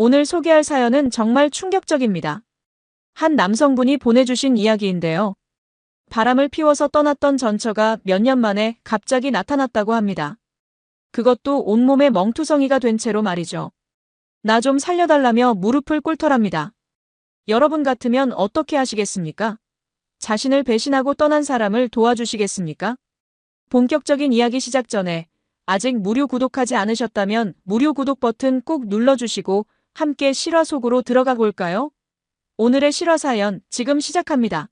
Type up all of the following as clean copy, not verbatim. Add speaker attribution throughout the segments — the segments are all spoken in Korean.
Speaker 1: 오늘 소개할 사연은 정말 충격적입니다. 한 남성분이 보내주신 이야기인데요. 바람을 피워서 떠났던 전처가 몇 년 만에 갑자기 나타났다고 합니다. 그것도 온몸에 멍투성이가 된 채로 말이죠. 나 좀 살려달라며 무릎을 꿇더랍니다. 여러분 같으면 어떻게 하시겠습니까? 자신을 배신하고 떠난 사람을 도와주시겠습니까? 본격적인 이야기 시작 전에 아직 무료 구독하지 않으셨다면 무료 구독 버튼 꾹 눌러주시고 함께 실화 속으로 들어가 볼까요? 오늘의 실화 사연 지금 시작합니다.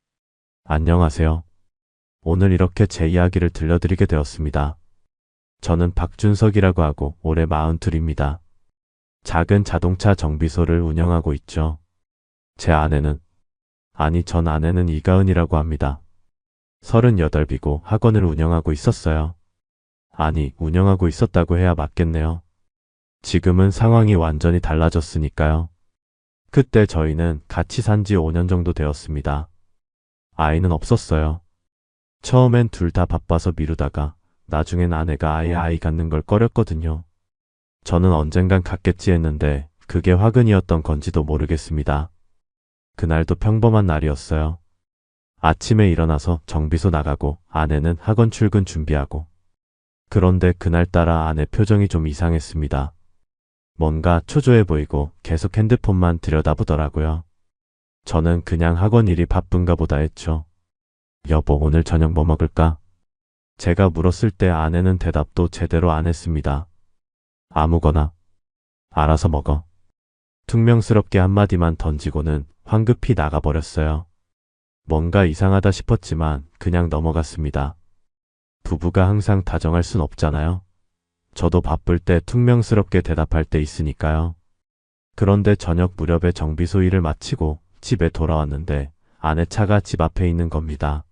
Speaker 2: 안녕하세요. 오늘 이렇게 제 이야기를 들려드리게 되었습니다. 저는 박준석이라고 하고 올해 42입니다. 작은 자동차 정비소를 운영하고 있죠. 제 아내는, 전 아내는 이가은이라고 합니다. 38이고 학원을 운영하고 있었어요. 운영하고 있었다고 해야 맞겠네요. 지금은 상황이 완전히 달라졌으니까요. 그때 저희는 같이 산 지 5년 정도 되었습니다. 아이는 없었어요. 처음엔 둘 다 바빠서 미루다가 나중엔 아내가 아예 아이 갖는 걸 꺼렸거든요. 저는 언젠간 갖겠지 했는데 그게 화근이었던 건지도 모르겠습니다. 그날도 평범한 날이었어요. 아침에 일어나서 정비소 나가고 아내는 학원 출근 준비하고. 그런데 그날따라 아내 표정이 좀 이상했습니다. 뭔가 초조해 보이고 계속 핸드폰만 들여다보더라고요. 저는 그냥 학원 일이 바쁜가 보다 했죠. 여보, 오늘 저녁 뭐 먹을까? 제가 물었을 때 아내는 대답도 제대로 안 했습니다. 아무거나. 알아서 먹어. 퉁명스럽게 한마디만 던지고는 황급히 나가버렸어요. 뭔가 이상하다 싶었지만 그냥 넘어갔습니다. 부부가 항상 다정할 순 없잖아요. 저도 바쁠 때 퉁명스럽게 대답할 때 있으니까요. 그런데 저녁 무렵에 정비소 일을 마치고 집에 돌아왔는데 아내 차가 집 앞에 있는 겁니다.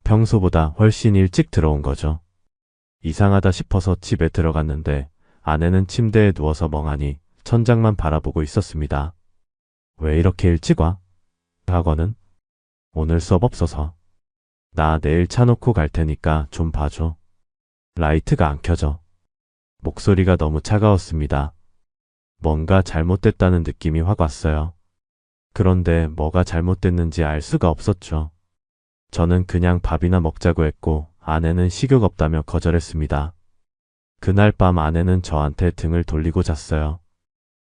Speaker 2: 평소보다 훨씬 일찍 들어온 거죠. 이상하다 싶어서 집에 들어갔는데 아내는 침대에 누워서 멍하니 천장만 바라보고 있었습니다. 왜 이렇게 일찍 와? 학원은? 오늘 수업 없어서. 나 내일 차 놓고 갈 테니까 좀 봐줘. 라이트가 안 켜져. 목소리가 너무 차가웠습니다. 뭔가 잘못됐다는 느낌이 확 왔어요. 그런데 뭐가 잘못됐는지 알 수가 없었죠. 저는 그냥 밥이나 먹자고 했고 아내는 식욕 없다며 거절했습니다. 그날 밤 아내는 저한테 등을 돌리고 잤어요.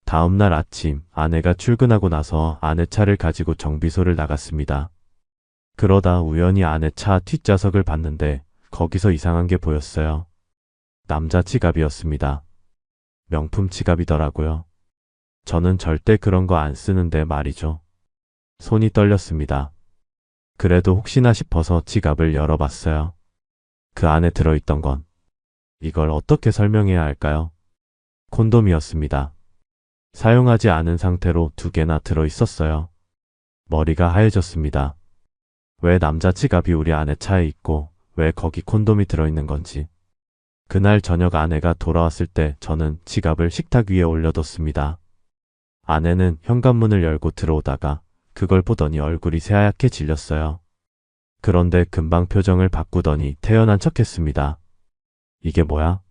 Speaker 2: 다음날 아침 아내가 출근하고 나서 아내 차를 가지고 정비소를 나갔습니다. 그러다 우연히 아내 차 뒷좌석을 봤는데 거기서 이상한 게 보였어요. 남자 지갑이었습니다. 명품 지갑이더라고요. 저는 절대 그런 거 안 쓰는데 말이죠. 손이 떨렸습니다. 그래도 혹시나 싶어서 지갑을 열어봤어요. 그 안에 들어있던 건 이걸 어떻게 설명해야 할까요? 콘돔이었습니다. 사용하지 않은 상태로 2개나 들어있었어요. 머리가 하얘졌습니다. 왜 남자 지갑이 우리 아내 차에 있고 왜 거기 콘돔이 들어있는 건지. 그날 저녁 아내가 돌아왔을 때 저는 지갑을 식탁 위에 올려뒀습니다. 아내는 현관문을 열고 들어오다가 그걸 보더니 얼굴이 새하얗게 질렸어요. 그런데 금방 표정을 바꾸더니 태연한 척했습니다. 이게 뭐야?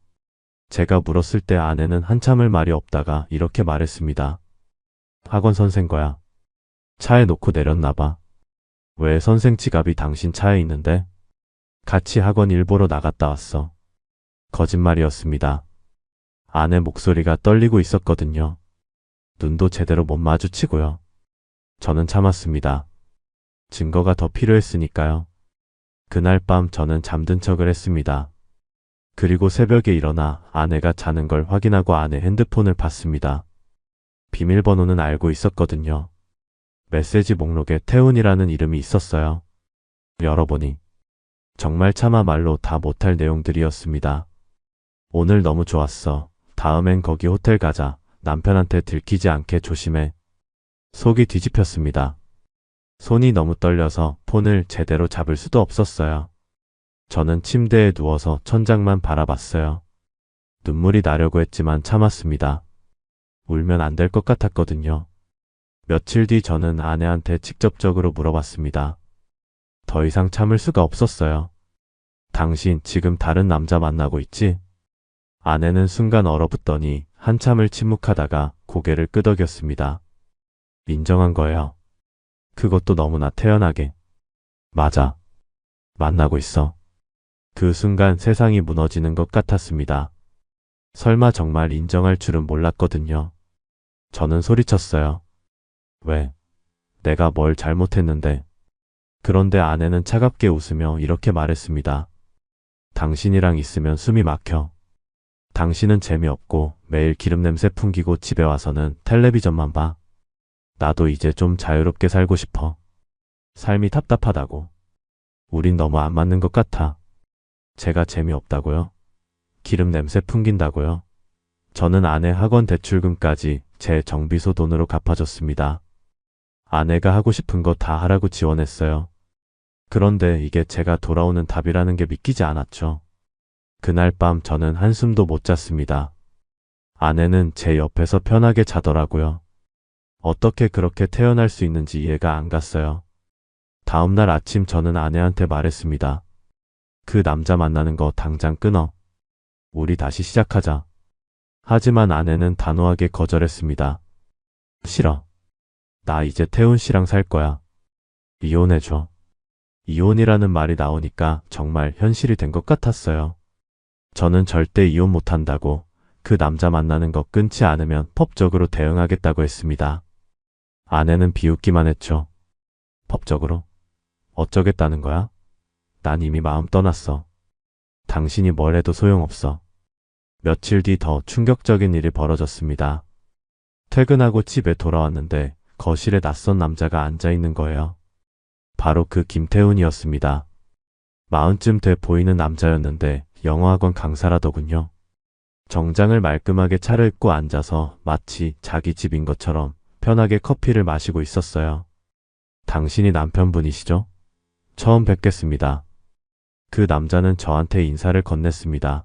Speaker 2: 제가 물었을 때 아내는 한참을 말이 없다가 이렇게 말했습니다. 학원 선생 거야. 차에 놓고 내렸나 봐. 왜 선생 지갑이 당신 차에 있는데? 같이 학원 일 보러 나갔다 왔어. 거짓말이었습니다. 아내 목소리가 떨리고 있었거든요. 눈도 제대로 못 마주치고요. 저는 참았습니다. 증거가 더 필요했으니까요. 그날 밤 저는 잠든 척을 했습니다. 그리고 새벽에 일어나 아내가 자는 걸 확인하고 아내 핸드폰을 봤습니다. 비밀번호는 알고 있었거든요. 메시지 목록에 태훈이라는 이름이 있었어요. 열어보니 정말 차마 말로 다 못할 내용들이었습니다. 오늘 너무 좋았어. 다음엔 거기 호텔 가자. 남편한테 들키지 않게 조심해. 속이 뒤집혔습니다. 손이 너무 떨려서 폰을 제대로 잡을 수도 없었어요. 저는 침대에 누워서 천장만 바라봤어요. 눈물이 나려고 했지만 참았습니다. 울면 안 될 것 같았거든요. 며칠 뒤 저는 아내한테 직접적으로 물어봤습니다. 더 이상 참을 수가 없었어요. 당신 지금 다른 남자 만나고 있지? 아내는 순간 얼어붙더니 한참을 침묵하다가 고개를 끄덕였습니다. 인정한 거예요. 그것도 너무나 태연하게. 맞아. 만나고 있어. 그 순간 세상이 무너지는 것 같았습니다. 설마 정말 인정할 줄은 몰랐거든요. 저는 소리쳤어요. 왜? 내가 뭘 잘못했는데. 그런데 아내는 차갑게 웃으며 이렇게 말했습니다. 당신이랑 있으면 숨이 막혀. 당신은 재미없고 매일 기름 냄새 풍기고 집에 와서는 텔레비전만 봐. 나도 이제 좀 자유롭게 살고 싶어. 삶이 답답하다고. 우린 너무 안 맞는 것 같아. 제가 재미없다고요? 기름 냄새 풍긴다고요? 저는 아내 학원 대출금까지 제 정비소 돈으로 갚아줬습니다. 아내가 하고 싶은 거 다 하라고 지원했어요. 그런데 이게 제가 돌아오는 답이라는 게 믿기지 않았죠. 그날 밤 저는 한숨도 못 잤습니다. 아내는 제 옆에서 편하게 자더라고요. 어떻게 그렇게 태어날 수 있는지 이해가 안 갔어요. 다음날 아침 저는 아내한테 말했습니다. 그 남자 만나는 거 당장 끊어. 우리 다시 시작하자. 하지만 아내는 단호하게 거절했습니다. 싫어. 나 이제 태훈 씨랑 살 거야. 이혼해줘. 이혼이라는 말이 나오니까 정말 현실이 된 것 같았어요. 저는 절대 이혼 못한다고, 그 남자 만나는 거 끊지 않으면 법적으로 대응하겠다고 했습니다. 아내는 비웃기만 했죠. 법적으로? 어쩌겠다는 거야? 난 이미 마음 떠났어. 당신이 뭘 해도 소용없어. 며칠 뒤 더 충격적인 일이 벌어졌습니다. 퇴근하고 집에 돌아왔는데 거실에 낯선 남자가 앉아 있는 거예요. 바로 그 김태훈이었습니다. 40쯤 돼 보이는 남자였는데 영어학원 강사라더군요. 정장을 말끔하게 차려입고 앉아서 마치 자기 집인 것처럼 편하게 커피를 마시고 있었어요. 당신이 남편분이시죠? 처음 뵙겠습니다. 그 남자는 저한테 인사를 건넸습니다.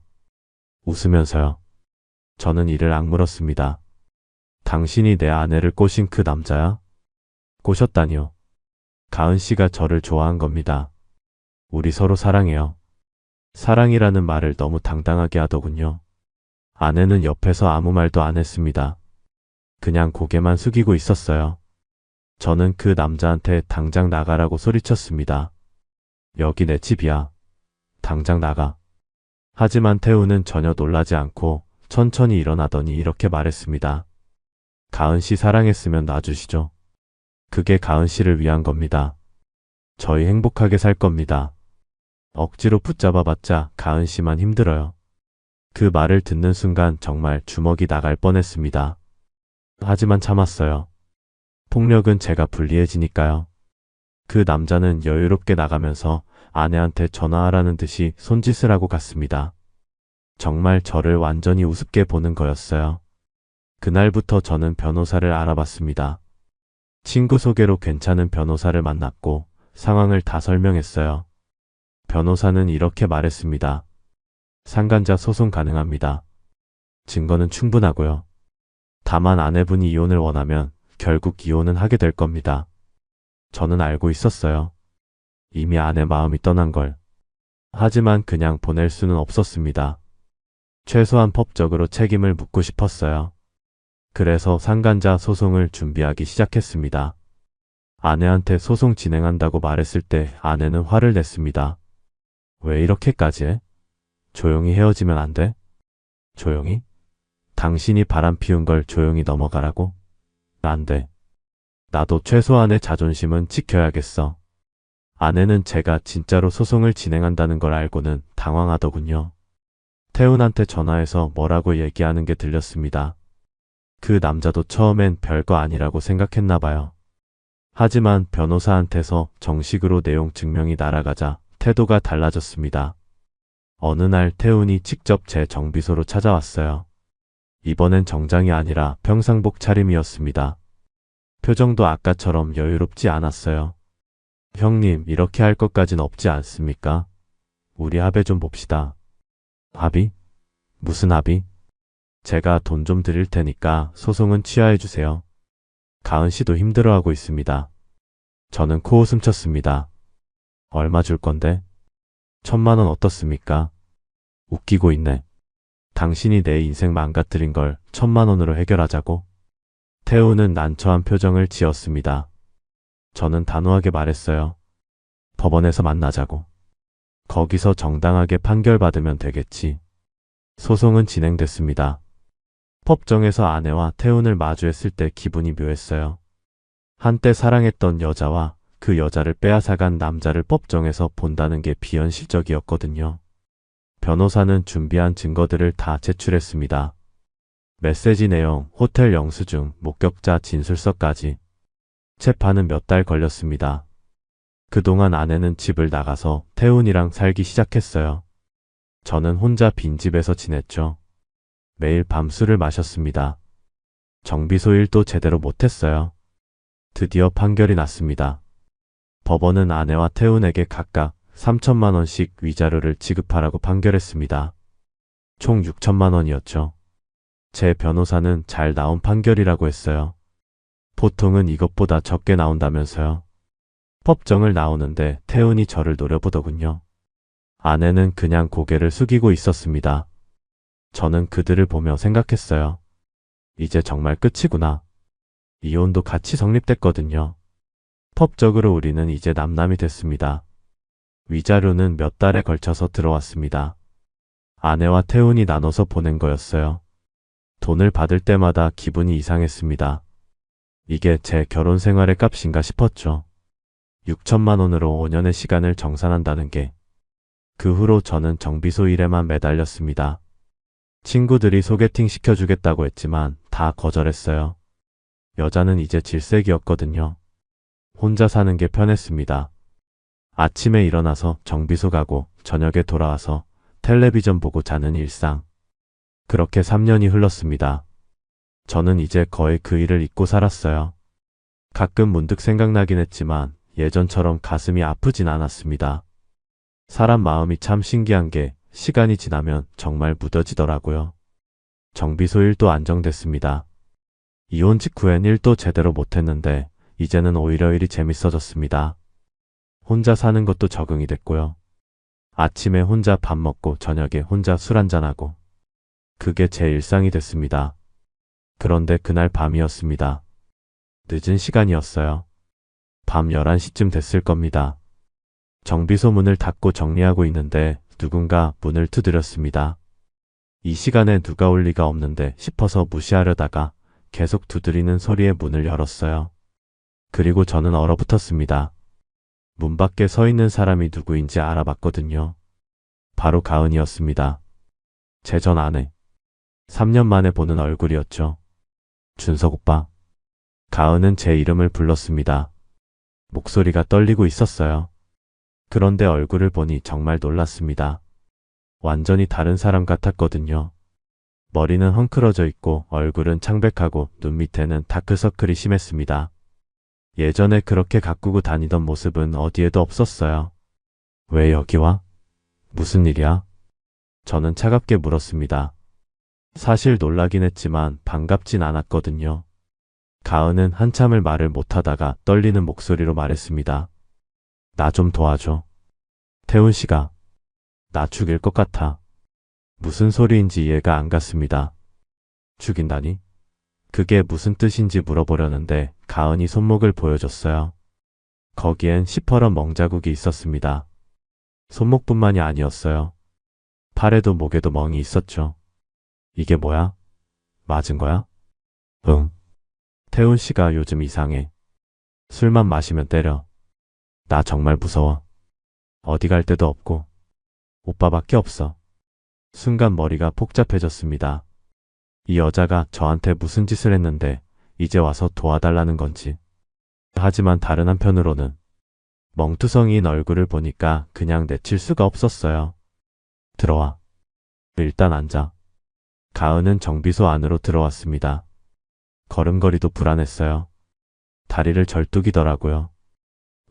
Speaker 2: 웃으면서요. 저는 이를 악물었습니다. 당신이 내 아내를 꼬신 그 남자야? 꼬셨다니요. 가은 씨가 저를 좋아한 겁니다. 우리 서로 사랑해요. 사랑이라는 말을 너무 당당하게 하더군요. 아내는 옆에서 아무 말도 안 했습니다. 그냥 고개만 숙이고 있었어요. 저는 그 남자한테 당장 나가라고 소리쳤습니다. 여기 내 집이야. 당장 나가. 하지만 태우는 전혀 놀라지 않고 천천히 일어나더니 이렇게 말했습니다. 가은 씨 사랑했으면 놔주시죠. 그게 가은 씨를 위한 겁니다. 저희 행복하게 살 겁니다. 억지로 붙잡아봤자 가은 씨만 힘들어요. 그 말을 듣는 순간 정말 주먹이 나갈 뻔했습니다. 하지만 참았어요. 폭력은 제가 불리해지니까요. 그 남자는 여유롭게 나가면서 아내한테 전화하라는 듯이 손짓을 하고 갔습니다. 정말 저를 완전히 우습게 보는 거였어요. 그날부터 저는 변호사를 알아봤습니다. 친구 소개로 괜찮은 변호사를 만났고 상황을 다 설명했어요. 변호사는 이렇게 말했습니다. 상간자 소송 가능합니다. 증거는 충분하고요. 다만 아내분이 이혼을 원하면 결국 이혼은 하게 될 겁니다. 저는 알고 있었어요. 이미 아내 마음이 떠난 걸. 하지만 그냥 보낼 수는 없었습니다. 최소한 법적으로 책임을 묻고 싶었어요. 그래서 상간자 소송을 준비하기 시작했습니다. 아내한테 소송 진행한다고 말했을 때 아내는 화를 냈습니다. 왜 이렇게까지 해? 조용히 헤어지면 안 돼? 조용히? 당신이 바람 피운 걸 조용히 넘어가라고? 안 돼. 나도 최소한의 자존심은 지켜야겠어. 아내는 제가 진짜로 소송을 진행한다는 걸 알고는 당황하더군요. 태훈한테 전화해서 뭐라고 얘기하는 게 들렸습니다. 그 남자도 처음엔 별거 아니라고 생각했나 봐요. 하지만 변호사한테서 정식으로 내용 증명이 날아가자 태도가 달라졌습니다. 어느 날 태훈이 직접 제 정비소로 찾아왔어요. 이번엔 정장이 아니라 평상복 차림이었습니다. 표정도 아까처럼 여유롭지 않았어요. 형님, 이렇게 할 것까진 없지 않습니까? 우리 합의 좀 봅시다. 합의? 무슨 합의? 제가 돈 좀 드릴 테니까 소송은 취하해 주세요. 가은 씨도 힘들어하고 있습니다. 저는 코웃음 쳤습니다. 얼마 줄 건데? 1,000만 원 어떻습니까? 웃기고 있네. 당신이 내 인생 망가뜨린 걸 1,000만 원으로 해결하자고? 태우는 난처한 표정을 지었습니다. 저는 단호하게 말했어요. 법원에서 만나자고. 거기서 정당하게 판결받으면 되겠지. 소송은 진행됐습니다. 법정에서 아내와 태훈을 마주했을 때 기분이 묘했어요. 한때 사랑했던 여자와 그 여자를 빼앗아간 남자를 법정에서 본다는 게 비현실적이었거든요. 변호사는 준비한 증거들을 다 제출했습니다. 메시지 내용, 호텔 영수증, 목격자 진술서까지. 재판은 몇 달 걸렸습니다. 그동안 아내는 집을 나가서 태훈이랑 살기 시작했어요. 저는 혼자 빈집에서 지냈죠. 매일 밤술을 마셨습니다. 정비소 일도 제대로 못했어요. 드디어 판결이 났습니다. 법원은 아내와 태훈에게 각각 3천만 원씩 위자료를 지급하라고 판결했습니다. 총 6천만 원이었죠. 제 변호사는 잘 나온 판결이라고 했어요. 보통은 이것보다 적게 나온다면서요. 법정을 나오는데 태훈이 저를 노려보더군요. 아내는 그냥 고개를 숙이고 있었습니다. 저는 그들을 보며 생각했어요. 이제 정말 끝이구나. 이혼도 같이 성립됐거든요. 법적으로 우리는 이제 남남이 됐습니다. 위자료는 몇 달에 걸쳐서 들어왔습니다. 아내와 태훈이 나눠서 보낸 거였어요. 돈을 받을 때마다 기분이 이상했습니다. 이게 제 결혼 생활의 값인가 싶었죠. 6천만 원으로 5년의 시간을 정산한다는 게. 그 후로 저는 정비소 일에만 매달렸습니다. 친구들이 소개팅 시켜주겠다고 했지만 다 거절했어요. 여자는 이제 질색이었거든요. 혼자 사는 게 편했습니다. 아침에 일어나서 정비소 가고 저녁에 돌아와서 텔레비전 보고 자는 일상. 그렇게 3년이 흘렀습니다. 저는 이제 거의 그 일을 잊고 살았어요. 가끔 문득 생각나긴 했지만 예전처럼 가슴이 아프진 않았습니다. 사람 마음이 참 신기한 게 시간이 지나면 정말 무뎌지더라고요. 정비소 일도 안정됐습니다. 이혼 직후엔 일도 제대로 못했는데 이제는 오히려 일이 재밌어졌습니다. 혼자 사는 것도 적응이 됐고요. 아침에 혼자 밥 먹고 저녁에 혼자 술 한잔하고. 그게 제 일상이 됐습니다. 그런데 그날 밤이었습니다. 늦은 시간이었어요. 밤 11시쯤 됐을 겁니다. 정비소 문을 닫고 정리하고 있는데 누군가 문을 두드렸습니다. 이 시간에 누가 올 리가 없는데 싶어서 무시하려다가 계속 두드리는 소리에 문을 열었어요. 그리고 저는 얼어붙었습니다. 문 밖에 서 있는 사람이 누구인지 알아봤거든요. 바로 가은이었습니다. 제 전 아내. 3년 만에 보는 얼굴이었죠. 준석 오빠. 가은은 제 이름을 불렀습니다. 목소리가 떨리고 있었어요. 그런데 얼굴을 보니 정말 놀랐습니다. 완전히 다른 사람 같았거든요. 머리는 헝클어져 있고 얼굴은 창백하고 눈 밑에는 다크서클이 심했습니다. 예전에 그렇게 가꾸고 다니던 모습은 어디에도 없었어요. 왜 여기 와? 무슨 일이야? 저는 차갑게 물었습니다. 사실 놀라긴 했지만 반갑진 않았거든요. 가은은 한참을 말을 못하다가 떨리는 목소리로 말했습니다. 나 좀 도와줘. 태훈 씨가 나 죽일 것 같아. 무슨 소리인지 이해가 안 갔습니다. 죽인다니? 그게 무슨 뜻인지 물어보려는데 가은이 손목을 보여줬어요. 거기엔 시퍼런 멍자국이 있었습니다. 손목뿐만이 아니었어요. 팔에도 목에도 멍이 있었죠. 이게 뭐야? 맞은 거야? 응. 태훈 씨가 요즘 이상해. 술만 마시면 때려. 나 정말 무서워. 어디 갈 데도 없고 오빠밖에 없어. 순간 머리가 복잡해졌습니다. 이 여자가 저한테 무슨 짓을 했는데 이제 와서 도와달라는 건지. 하지만 다른 한편으로는 멍투성이인 얼굴을 보니까 그냥 내칠 수가 없었어요. 들어와. 일단 앉아. 가은은 정비소 안으로 들어왔습니다. 걸음걸이도 불안했어요. 다리를 절뚝이더라고요.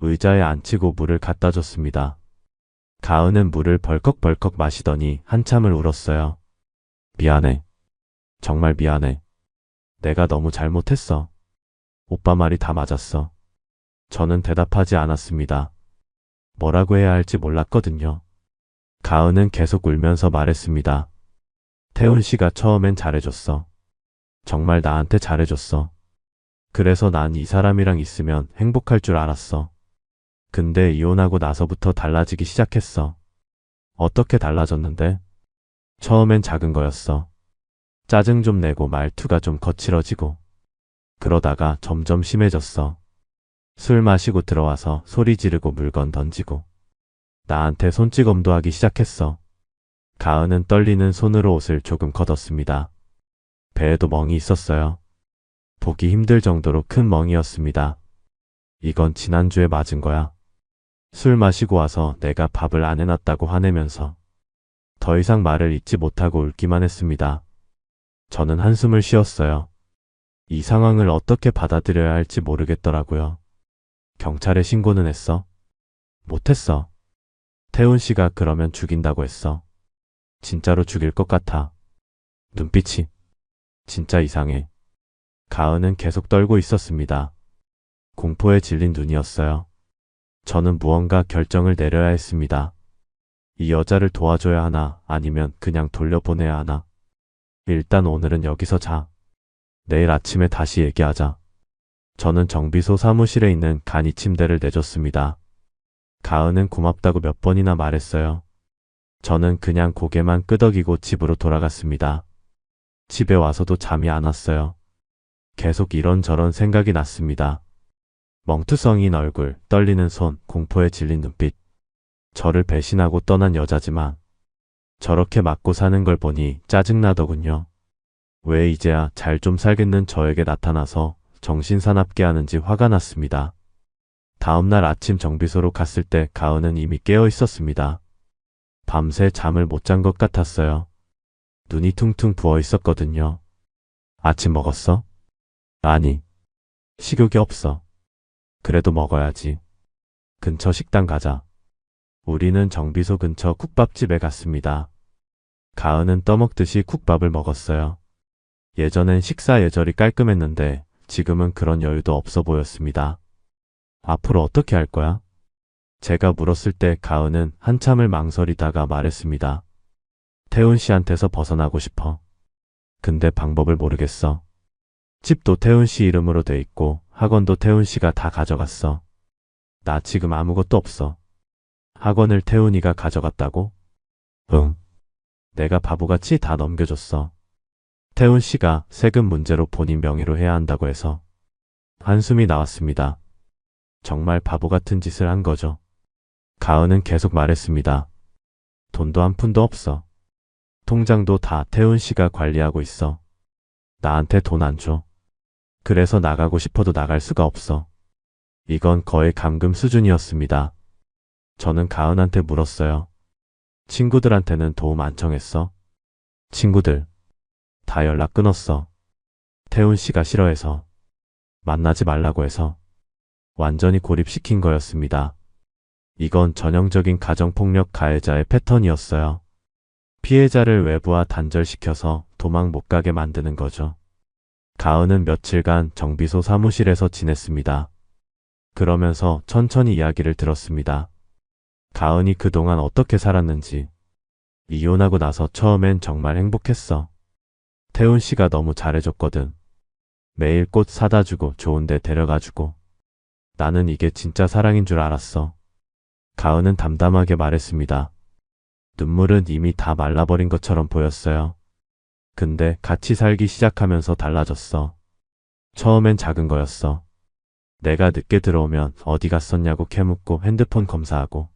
Speaker 2: 의자에 앉히고 물을 갖다 줬습니다. 가은은 물을 벌컥벌컥 마시더니 한참을 울었어요. 미안해. 정말 미안해. 내가 너무 잘못했어. 오빠 말이 다 맞았어. 저는 대답하지 않았습니다. 뭐라고 해야 할지 몰랐거든요. 가은은 계속 울면서 말했습니다. 태훈 씨가 처음엔 잘해줬어. 정말 나한테 잘해줬어. 그래서 난 이 사람이랑 있으면 행복할 줄 알았어. 근데 이혼하고 나서부터 달라지기 시작했어. 어떻게 달라졌는데? 처음엔 작은 거였어. 짜증 좀 내고 말투가 좀 거칠어지고. 그러다가 점점 심해졌어. 술 마시고 들어와서 소리 지르고 물건 던지고. 나한테 손찌검도 하기 시작했어. 가은은 떨리는 손으로 옷을 조금 걷었습니다. 배에도 멍이 있었어요. 보기 힘들 정도로 큰 멍이었습니다. 이건 지난주에 맞은 거야. 술 마시고 와서 내가 밥을 안 해놨다고 화내면서 더 이상 말을 잇지 못하고 울기만 했습니다. 저는 한숨을 쉬었어요. 이 상황을 어떻게 받아들여야 할지 모르겠더라고요. 경찰에 신고는 했어? 못했어. 태훈 씨가 그러면 죽인다고 했어. 진짜로 죽일 것 같아. 눈빛이 진짜 이상해. 가은은 계속 떨고 있었습니다. 공포에 질린 눈이었어요. 저는 무언가 결정을 내려야 했습니다. 이 여자를 도와줘야 하나 아니면 그냥 돌려보내야 하나. 일단 오늘은 여기서 자. 내일 아침에 다시 얘기하자. 저는 정비소 사무실에 있는 간이 침대를 내줬습니다. 가은은 고맙다고 몇 번이나 말했어요. 저는 그냥 고개만 끄덕이고 집으로 돌아갔습니다. 집에 와서도 잠이 안 왔어요. 계속 이런저런 생각이 났습니다. 멍투성이인 얼굴, 떨리는 손, 공포에 질린 눈빛. 저를 배신하고 떠난 여자지만 저렇게 맞고 사는 걸 보니 짜증나더군요. 왜 이제야 잘 좀 살겠는 저에게 나타나서 정신 사납게 하는지 화가 났습니다. 다음날 아침 정비소로 갔을 때 가은은 이미 깨어 있었습니다. 밤새 잠을 못 잔 것 같았어요. 눈이 퉁퉁 부어 있었거든요. 아침 먹었어? 아니, 식욕이 없어. 그래도 먹어야지. 근처 식당 가자. 우리는 정비소 근처 국밥집에 갔습니다. 가은은 떠먹듯이 국밥을 먹었어요. 예전엔 식사 예절이 깔끔했는데 지금은 그런 여유도 없어 보였습니다. 앞으로 어떻게 할 거야? 제가 물었을 때 가은은 한참을 망설이다가 말했습니다. 태훈 씨한테서 벗어나고 싶어. 근데 방법을 모르겠어. 집도 태훈 씨 이름으로 돼 있고 학원도 태훈 씨가 다 가져갔어. 나 지금 아무것도 없어. 학원을 태훈이가 가져갔다고? 응. 내가 바보같이 다 넘겨줬어. 태훈 씨가 세금 문제로 본인 명의로 해야 한다고 해서. 한숨이 나왔습니다. 정말 바보 같은 짓을 한 거죠. 가은은 계속 말했습니다. 돈도 한 푼도 없어. 통장도 다 태훈 씨가 관리하고 있어. 나한테 돈 안 줘. 그래서 나가고 싶어도 나갈 수가 없어. 이건 거의 감금 수준이었습니다. 저는 가은한테 물었어요. 친구들한테는 도움 안 청했어? 친구들 다 연락 끊었어. 태훈 씨가 싫어해서. 만나지 말라고 해서. 완전히 고립시킨 거였습니다. 이건 전형적인 가정폭력 가해자의 패턴이었어요. 피해자를 외부와 단절시켜서 도망 못 가게 만드는 거죠. 가은은 며칠간 정비소 사무실에서 지냈습니다. 그러면서 천천히 이야기를 들었습니다. 가은이 그동안 어떻게 살았는지. 이혼하고 나서 처음엔 정말 행복했어. 태훈 씨가 너무 잘해줬거든. 매일 꽃 사다 주고 좋은 데 데려가주고. 나는 이게 진짜 사랑인 줄 알았어. 가은은 담담하게 말했습니다. 눈물은 이미 다 말라버린 것처럼 보였어요. 근데 같이 살기 시작하면서 달라졌어. 처음엔 작은 거였어. 내가 늦게 들어오면 어디 갔었냐고 캐묻고 핸드폰 검사하고.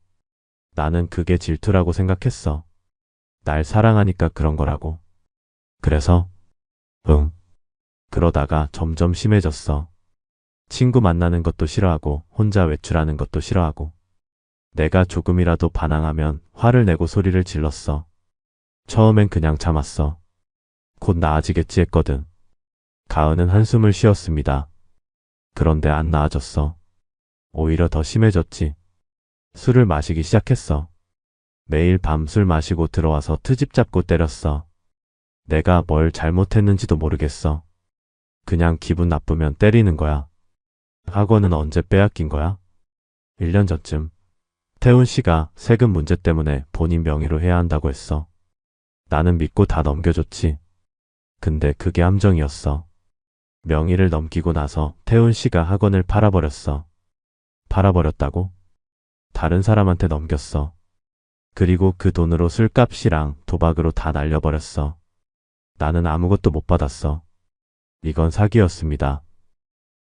Speaker 2: 나는 그게 질투라고 생각했어. 날 사랑하니까 그런 거라고. 그래서? 응. 그러다가 점점 심해졌어. 친구 만나는 것도 싫어하고 혼자 외출하는 것도 싫어하고. 내가 조금이라도 반항하면 화를 내고 소리를 질렀어. 처음엔 그냥 참았어. 곧 나아지겠지 했거든. 가은은 한숨을 쉬었습니다. 그런데 안 나아졌어. 오히려 더 심해졌지. 술을 마시기 시작했어. 매일 밤 술 마시고 들어와서 트집 잡고 때렸어. 내가 뭘 잘못했는지도 모르겠어. 그냥 기분 나쁘면 때리는 거야. 학원은 언제 빼앗긴 거야? 1년 전쯤. 태훈 씨가 세금 문제 때문에 본인 명의로 해야 한다고 했어. 나는 믿고 다 넘겨줬지. 근데 그게 함정이었어. 명의를 넘기고 나서 태훈 씨가 학원을 팔아버렸어. 팔아버렸다고? 다른 사람한테 넘겼어. 그리고 그 돈으로 술값이랑 도박으로 다 날려버렸어. 나는 아무것도 못 받았어. 이건 사기였습니다.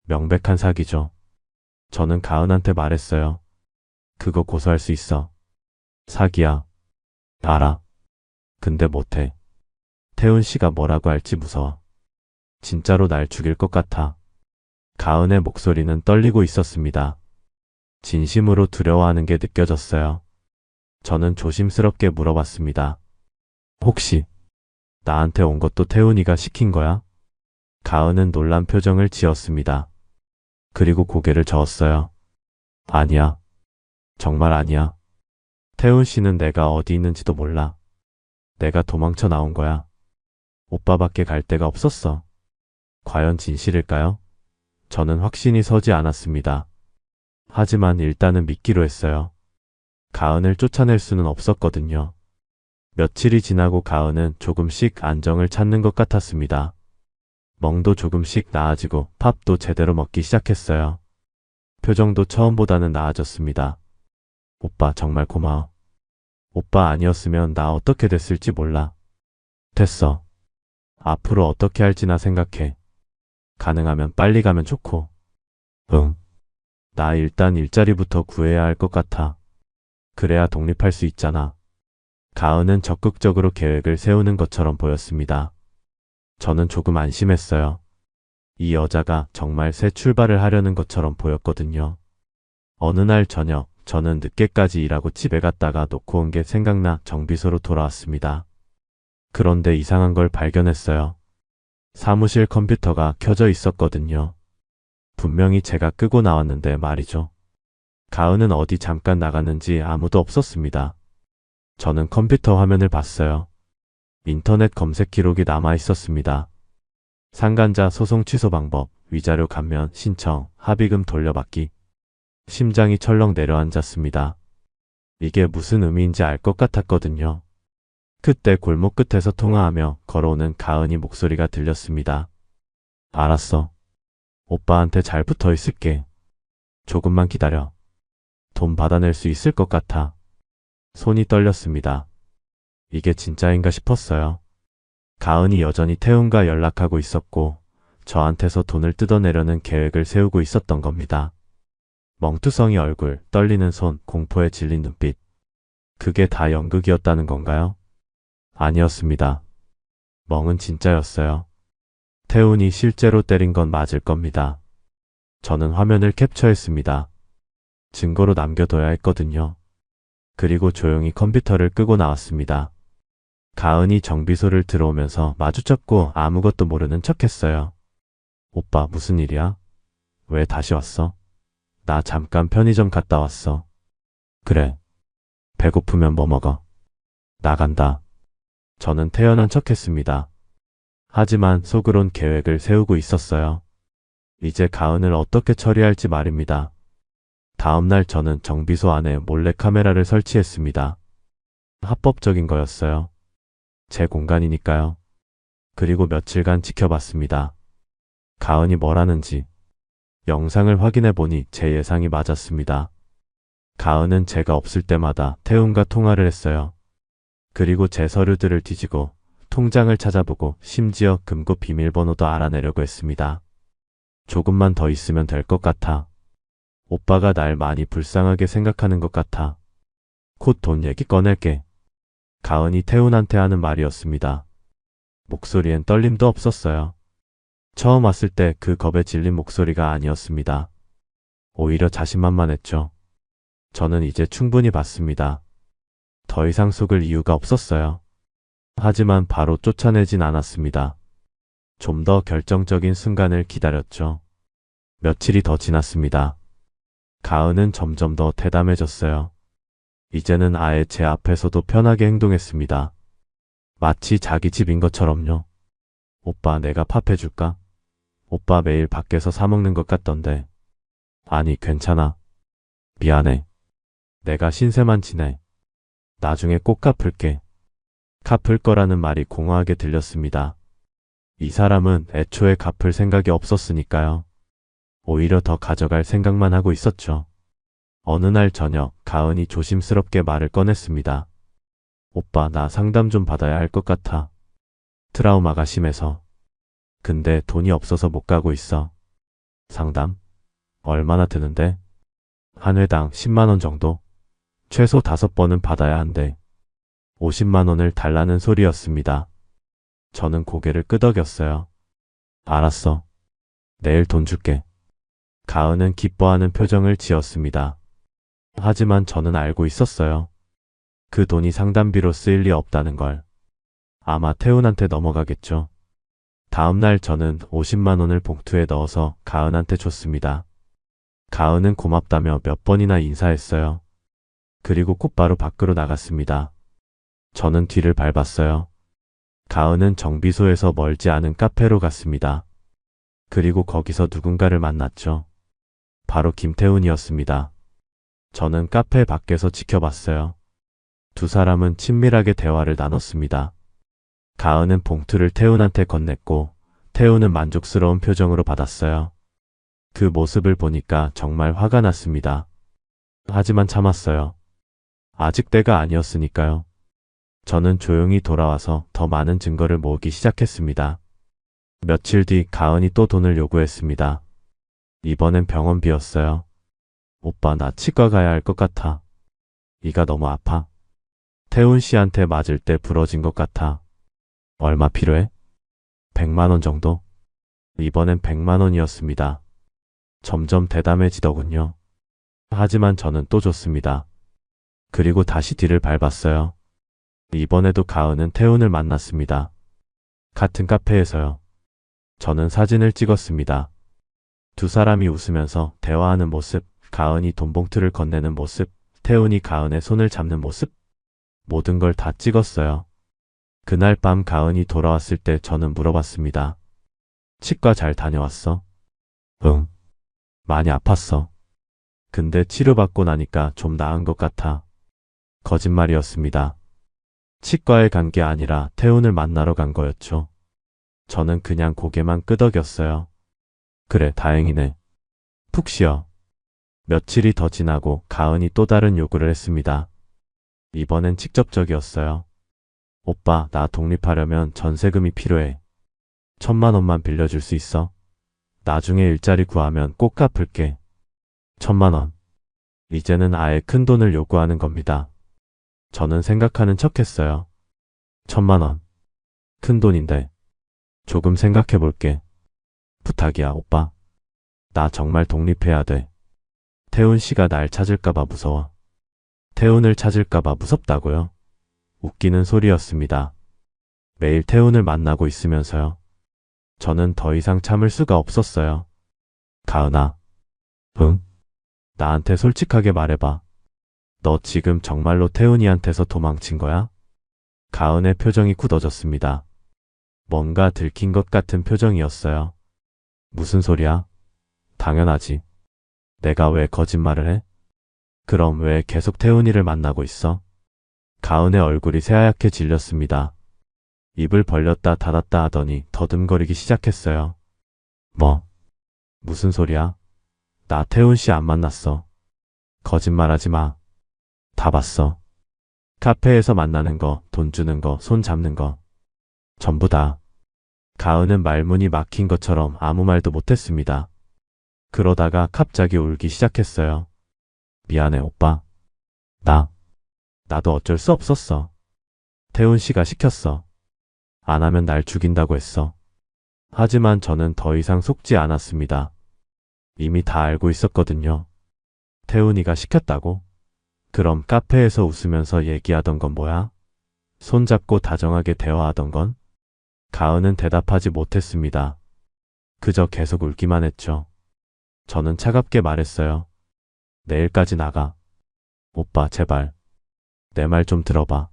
Speaker 2: 명백한 사기죠. 저는 가은한테 말했어요. 그거 고소할 수 있어. 사기야. 알아. 근데 못해. 태훈 씨가 뭐라고 할지 무서워. 진짜로 날 죽일 것 같아. 가은의 목소리는 떨리고 있었습니다. 진심으로 두려워하는 게 느껴졌어요. 저는 조심스럽게 물어봤습니다. 혹시 나한테 온 것도 태훈이가 시킨 거야? 가은은 놀란 표정을 지었습니다. 그리고 고개를 저었어요. 아니야. 정말 아니야. 태훈 씨는 내가 어디 있는지도 몰라. 내가 도망쳐 나온 거야. 오빠밖에 갈 데가 없었어. 과연 진실일까요? 저는 확신이 서지 않았습니다. 하지만 일단은 믿기로 했어요. 가은을 쫓아낼 수는 없었거든요. 며칠이 지나고 가은은 조금씩 안정을 찾는 것 같았습니다. 멍도 조금씩 나아지고 밥도 제대로 먹기 시작했어요. 표정도 처음보다는 나아졌습니다. 오빠 정말 고마워. 오빠 아니었으면 나 어떻게 됐을지 몰라. 됐어. 앞으로 어떻게 할지나 생각해. 가능하면 빨리 가면 좋고. 응. 나 일단 일자리부터 구해야 할 것 같아. 그래야 독립할 수 있잖아. 가은은 적극적으로 계획을 세우는 것처럼 보였습니다. 저는 조금 안심했어요. 이 여자가 정말 새 출발을 하려는 것처럼 보였거든요. 어느 날 저녁, 저는 늦게까지 일하고 집에 갔다가 놓고 온 게 생각나 정비소로 돌아왔습니다. 그런데 이상한 걸 발견했어요. 사무실 컴퓨터가 켜져 있었거든요. 분명히 제가 끄고 나왔는데 말이죠. 가은은 어디 잠깐 나갔는지 아무도 없었습니다. 저는 컴퓨터 화면을 봤어요. 인터넷 검색 기록이 남아 있었습니다. 상간자 소송 취소 방법, 위자료 감면 신청, 합의금 돌려받기. 심장이 철렁 내려앉았습니다. 이게 무슨 의미인지 알 것 같았거든요. 그때 골목 끝에서 통화하며 걸어오는 가은이 목소리가 들렸습니다. 알았어. 오빠한테 잘 붙어 있을게. 조금만 기다려. 돈 받아낼 수 있을 것 같아. 손이 떨렸습니다. 이게 진짜인가 싶었어요. 가은이 여전히 태훈과 연락하고 있었고 저한테서 돈을 뜯어내려는 계획을 세우고 있었던 겁니다. 멍투성이 얼굴, 떨리는 손, 공포에 질린 눈빛. 그게 다 연극이었다는 건가요? 아니었습니다. 멍은 진짜였어요. 태훈이 실제로 때린 건 맞을 겁니다. 저는 화면을 캡처했습니다. 증거로 남겨둬야 했거든요. 그리고 조용히 컴퓨터를 끄고 나왔습니다. 가은이 정비소를 들어오면서 마주쳤고 아무것도 모르는 척했어요. 오빠 무슨 일이야? 왜 다시 왔어? 나 잠깐 편의점 갔다 왔어. 그래. 배고프면 뭐 먹어? 나간다. 저는 태연한 척했습니다. 하지만 속으론 계획을 세우고 있었어요. 이제 가은을 어떻게 처리할지 말입니다. 다음날 저는 정비소 안에 몰래카메라를 설치했습니다. 합법적인 거였어요. 제 공간이니까요. 그리고 며칠간 지켜봤습니다. 가은이 뭘 하는지. 영상을 확인해 보니 제 예상이 맞았습니다. 가은은 제가 없을 때마다 태훈과 통화를 했어요. 그리고 제 서류들을 뒤지고 통장을 찾아보고 심지어 금고 비밀번호도 알아내려고 했습니다. 조금만 더 있으면 될 것 같아. 오빠가 날 많이 불쌍하게 생각하는 것 같아. 곧 돈 얘기 꺼낼게. 가은이 태훈한테 하는 말이었습니다. 목소리엔 떨림도 없었어요. 처음 왔을 때 그 겁에 질린 목소리가 아니었습니다. 오히려 자신만만했죠. 저는 이제 충분히 봤습니다. 더 이상 속을 이유가 없었어요. 하지만 바로 쫓아내진 않았습니다. 좀 더 결정적인 순간을 기다렸죠. 며칠이 더 지났습니다. 가은은 점점 더 대담해졌어요. 이제는 아예 제 앞에서도 편하게 행동했습니다. 마치 자기 집인 것처럼요. 오빠 내가 밥 해줄까? 오빠 매일 밖에서 사 먹는 것 같던데. 아니 괜찮아. 미안해. 내가 신세만 지내. 나중에 꼭 갚을게. 갚을 거라는 말이 공허하게 들렸습니다. 이 사람은 애초에 갚을 생각이 없었으니까요. 오히려 더 가져갈 생각만 하고 있었죠. 어느 날 저녁, 가은이 조심스럽게 말을 꺼냈습니다. 오빠, 나 상담 좀 받아야 할 것 같아. 트라우마가 심해서. 근데 돈이 없어서 못 가고 있어. 상담? 얼마나 드는데? 한 회당 10만 원 정도? 최소 5번은 받아야 한대. 50만 원을 달라는 소리였습니다. 저는 고개를 끄덕였어요. 알았어. 내일 돈 줄게. 가은은 기뻐하는 표정을 지었습니다. 하지만 저는 알고 있었어요. 그 돈이 상담비로 쓰일 리 없다는 걸. 아마 태훈한테 넘어가겠죠. 다음날 저는 50만 원을 봉투에 넣어서 가은한테 줬습니다. 가은은 고맙다며 몇 번이나 인사했어요. 그리고 곧바로 밖으로 나갔습니다. 저는 뒤를 밟았어요. 가은은 정비소에서 멀지 않은 카페로 갔습니다. 그리고 거기서 누군가를 만났죠. 바로 김태훈이었습니다. 저는 카페 밖에서 지켜봤어요. 두 사람은 친밀하게 대화를 나눴습니다. 가은은 봉투를 태훈한테 건넸고 태훈은 만족스러운 표정으로 받았어요. 그 모습을 보니까 정말 화가 났습니다. 하지만 참았어요. 아직 때가 아니었으니까요. 저는 조용히 돌아와서 더 많은 증거를 모으기 시작했습니다. 며칠 뒤 가은이 또 돈을 요구했습니다. 이번엔 병원비였어요. 오빠, 나 치과 가야 할 것 같아. 이가 너무 아파. 태훈 씨한테 맞을 때 부러진 것 같아. 얼마 필요해? 100만 원 정도? 이번엔 100만 원이었습니다. 점점 대담해지더군요. 하지만 저는 또 줬습니다. 그리고 다시 뒤를 밟았어요. 이번에도 가은은 태훈을 만났습니다. 같은 카페에서요. 저는 사진을 찍었습니다. 두 사람이 웃으면서 대화하는 모습, 가은이 돈 봉투를 건네는 모습, 태훈이 가은의 손을 잡는 모습, 모든 걸 다 찍었어요. 그날 밤 가은이 돌아왔을 때 저는 물어봤습니다. 치과 잘 다녀왔어? 응. 많이 아팠어. 근데 치료받고 나니까 좀 나은 것 같아. 거짓말이었습니다. 치과에 간 게 아니라 태훈을 만나러 간 거였죠. 저는 그냥 고개만 끄덕였어요. 그래, 다행이네. 푹 쉬어. 며칠이 더 지나고 가은이 또 다른 요구를 했습니다. 이번엔 직접적이었어요. 오빠, 나 독립하려면 전세금이 필요해. 1,000만 원만 빌려줄 수 있어? 나중에 일자리 구하면 꼭 갚을게. 1,000만 원. 이제는 아예 큰 돈을 요구하는 겁니다. 저는 생각하는 척했어요. 1,000만 원. 큰 돈인데. 조금 생각해 볼게. 부탁이야, 오빠. 나 정말 독립해야 돼. 태훈 씨가 날 찾을까봐 무서워. 태훈을 찾을까봐 무섭다고요? 웃기는 소리였습니다. 매일 태훈을 만나고 있으면서요. 저는 더 이상 참을 수가 없었어요. 가은아. 응? 나한테 솔직하게 말해봐. 너 지금 정말로 태훈이한테서 도망친 거야? 가은의 표정이 굳어졌습니다. 뭔가 들킨 것 같은 표정이었어요. 무슨 소리야? 당연하지. 내가 왜 거짓말을 해? 그럼 왜 계속 태훈이를 만나고 있어? 가은의 얼굴이 새하얗게 질렸습니다. 입을 벌렸다 닫았다 하더니 더듬거리기 시작했어요. 뭐? 무슨 소리야? 나 태훈 씨 안 만났어. 거짓말하지 마. 다 봤어. 카페에서 만나는 거, 돈 주는 거, 손 잡는 거. 전부 다. 가은은 말문이 막힌 것처럼 아무 말도 못했습니다. 그러다가 갑자기 울기 시작했어요. 미안해, 오빠. 나도 어쩔 수 없었어. 태훈 씨가 시켰어. 안 하면 날 죽인다고 했어. 하지만 저는 더 이상 속지 않았습니다. 이미 다 알고 있었거든요. 태훈이가 시켰다고? 그럼 카페에서 웃으면서 얘기하던 건 뭐야? 손잡고 다정하게 대화하던 건? 가은은 대답하지 못했습니다. 그저 계속 울기만 했죠. 저는 차갑게 말했어요. 내일까지 나가. 오빠, 제발. 내 말 좀 들어봐.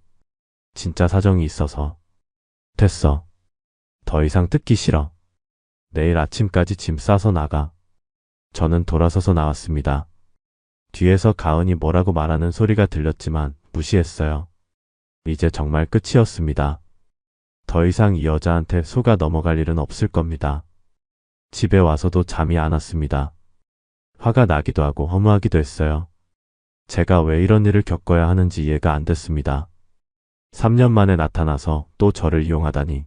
Speaker 2: 진짜 사정이 있어서. 됐어. 더 이상 듣기 싫어. 내일 아침까지 짐 싸서 나가. 저는 돌아서서 나왔습니다. 뒤에서 가은이 뭐라고 말하는 소리가 들렸지만 무시했어요. 이제 정말 끝이었습니다. 더 이상 이 여자한테 속아 넘어갈 일은 없을 겁니다. 집에 와서도 잠이 안 왔습니다. 화가 나기도 하고 허무하기도 했어요. 제가 왜 이런 일을 겪어야 하는지 이해가 안 됐습니다. 3년 만에 나타나서 또 저를 이용하다니.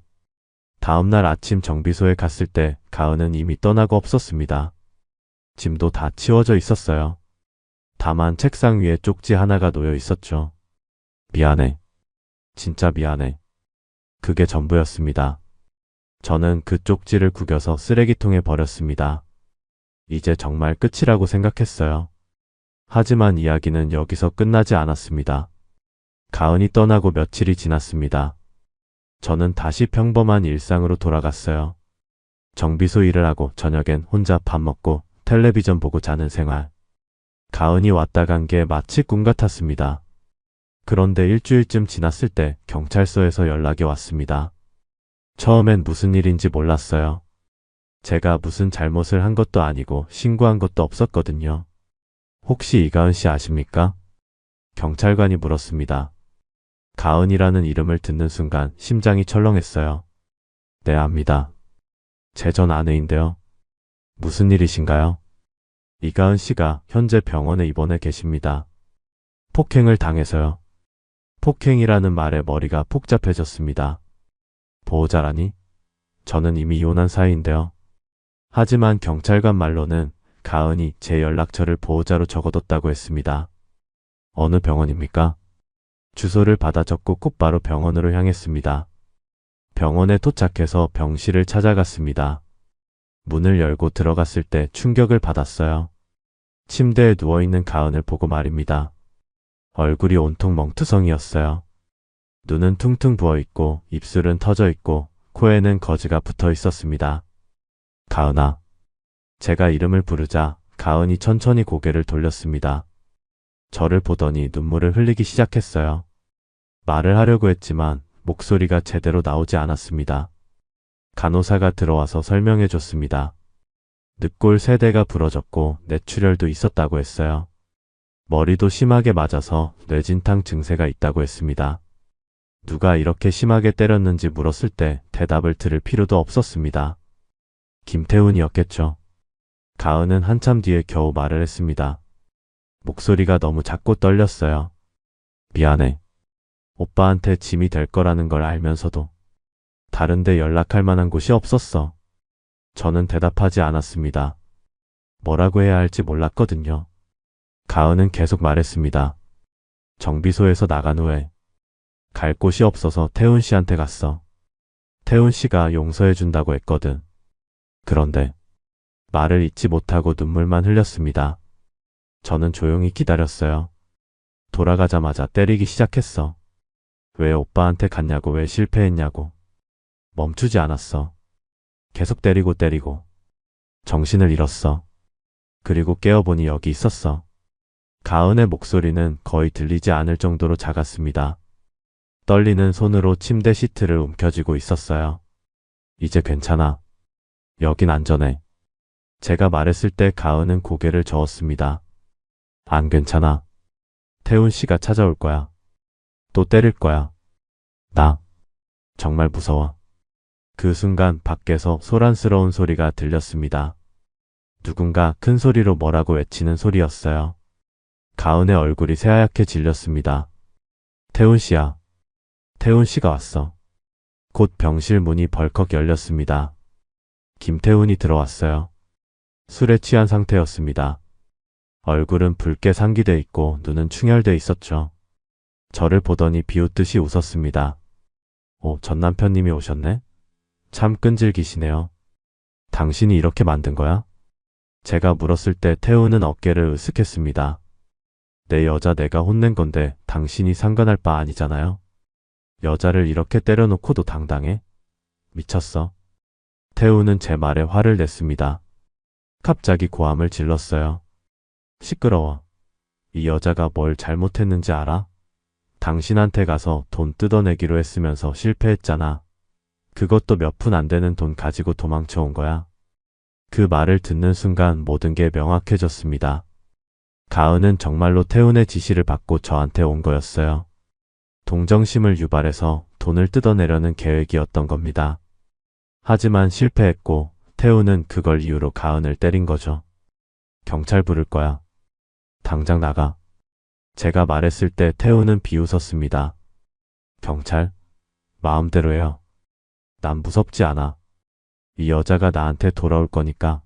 Speaker 2: 다음날 아침 정비소에 갔을 때 가은은 이미 떠나고 없었습니다. 짐도 다 치워져 있었어요. 다만 책상 위에 쪽지 하나가 놓여 있었죠. 미안해. 진짜 미안해. 그게 전부였습니다. 저는 그 쪽지를 구겨서 쓰레기통에 버렸습니다. 이제 정말 끝이라고 생각했어요. 하지만 이야기는 여기서 끝나지 않았습니다. 가은이 떠나고 며칠이 지났습니다. 저는 다시 평범한 일상으로 돌아갔어요. 정비소 일을 하고 저녁엔 혼자 밥 먹고 텔레비전 보고 자는 생활. 가은이 왔다 간 게 마치 꿈 같았습니다. 그런데 일주일쯤 지났을 때 경찰서에서 연락이 왔습니다. 처음엔 무슨 일인지 몰랐어요. 제가 무슨 잘못을 한 것도 아니고 신고한 것도 없었거든요. 혹시 이가은 씨 아십니까? 경찰관이 물었습니다. 가은이라는 이름을 듣는 순간 심장이 철렁했어요. 네, 압니다. 제 전 아내인데요. 무슨 일이신가요? 이가은 씨가 현재 병원에 입원해 계십니다. 폭행을 당해서요. 폭행이라는 말에 머리가 복잡해졌습니다. 보호자라니? 저는 이미 이혼한 사이인데요. 하지만 경찰관 말로는 가은이 제 연락처를 보호자로 적어뒀다고 했습니다. 어느 병원입니까? 주소를 받아 적고 곧바로 병원으로 향했습니다. 병원에 도착해서 병실을 찾아갔습니다. 문을 열고 들어갔을 때 충격을 받았어요. 침대에 누워있는 가은을 보고 말입니다. 얼굴이 온통 멍투성이었어요. 눈은 퉁퉁 부어있고 입술은 터져있고 코에는 거즈가 붙어 있었습니다. 가은아. 제가 이름을 부르자 가은이 천천히 고개를 돌렸습니다. 저를 보더니 눈물을 흘리기 시작했어요. 말을 하려고 했지만 목소리가 제대로 나오지 않았습니다. 간호사가 들어와서 설명해 줬습니다. 늑골 3대가 부러졌고 뇌출혈도 있었다고 했어요. 머리도 심하게 맞아서 뇌진탕 증세가 있다고 했습니다. 누가 이렇게 심하게 때렸는지 물었을 때 대답을 들을 필요도 없었습니다. 김태훈이었겠죠. 가은은 한참 뒤에 겨우 말을 했습니다. 목소리가 너무 작고 떨렸어요. 미안해. 오빠한테 짐이 될 거라는 걸 알면서도 다른데 연락할 만한 곳이 없었어. 저는 대답하지 않았습니다. 뭐라고 해야 할지 몰랐거든요. 가은은 계속 말했습니다. 정비소에서 나간 후에 갈 곳이 없어서 태훈 씨한테 갔어. 태훈 씨가 용서해준다고 했거든. 그런데 말을 잇지 못하고 눈물만 흘렸습니다. 저는 조용히 기다렸어요. 돌아가자마자 때리기 시작했어. 왜 오빠한테 갔냐고, 왜 실패했냐고. 멈추지 않았어. 계속 때리고 정신을 잃었어. 그리고 깨어보니 여기 있었어. 가은의 목소리는 거의 들리지 않을 정도로 작았습니다. 떨리는 손으로 침대 시트를 움켜쥐고 있었어요. 이제 괜찮아. 여긴 안전해. 제가 말했을 때 가은은 고개를 저었습니다. 안 괜찮아. 태훈 씨가 찾아올 거야. 또 때릴 거야. 나 정말 무서워. 그 순간 밖에서 소란스러운 소리가 들렸습니다. 누군가 큰 소리로 뭐라고 외치는 소리였어요. 가은의 얼굴이 새하얗게 질렸습니다. 태훈 씨야. 태훈 씨가 왔어. 곧 병실 문이 벌컥 열렸습니다. 김태훈이 들어왔어요. 술에 취한 상태였습니다. 얼굴은 붉게 상기돼 있고 눈은 충혈돼 있었죠. 저를 보더니 비웃듯이 웃었습니다. 오, 전 남편님이 오셨네? 참 끈질기시네요. 당신이 이렇게 만든 거야? 제가 물었을 때 태훈은 어깨를 으쓱했습니다. 내 여자 내가 혼낸 건데 당신이 상관할 바 아니잖아요. 여자를 이렇게 때려놓고도 당당해? 미쳤어. 태훈은 제 말에 화를 냈습니다. 갑자기 고함을 질렀어요. 시끄러워. 이 여자가 뭘 잘못했는지 알아? 당신한테 가서 돈 뜯어내기로 했으면서 실패했잖아. 그것도 몇 푼 안 되는 돈 가지고 도망쳐 온 거야. 그 말을 듣는 순간 모든 게 명확해졌습니다. 가은은 정말로 태훈의 지시를 받고 저한테 온 거였어요. 동정심을 유발해서 돈을 뜯어내려는 계획이었던 겁니다. 하지만 실패했고 태우는 그걸 이유로 가은을 때린 거죠. 경찰 부를 거야. 당장 나가. 제가 말했을 때 태우는 비웃었습니다. 경찰? 마음대로 해요. 난 무섭지 않아. 이 여자가 나한테 돌아올 거니까.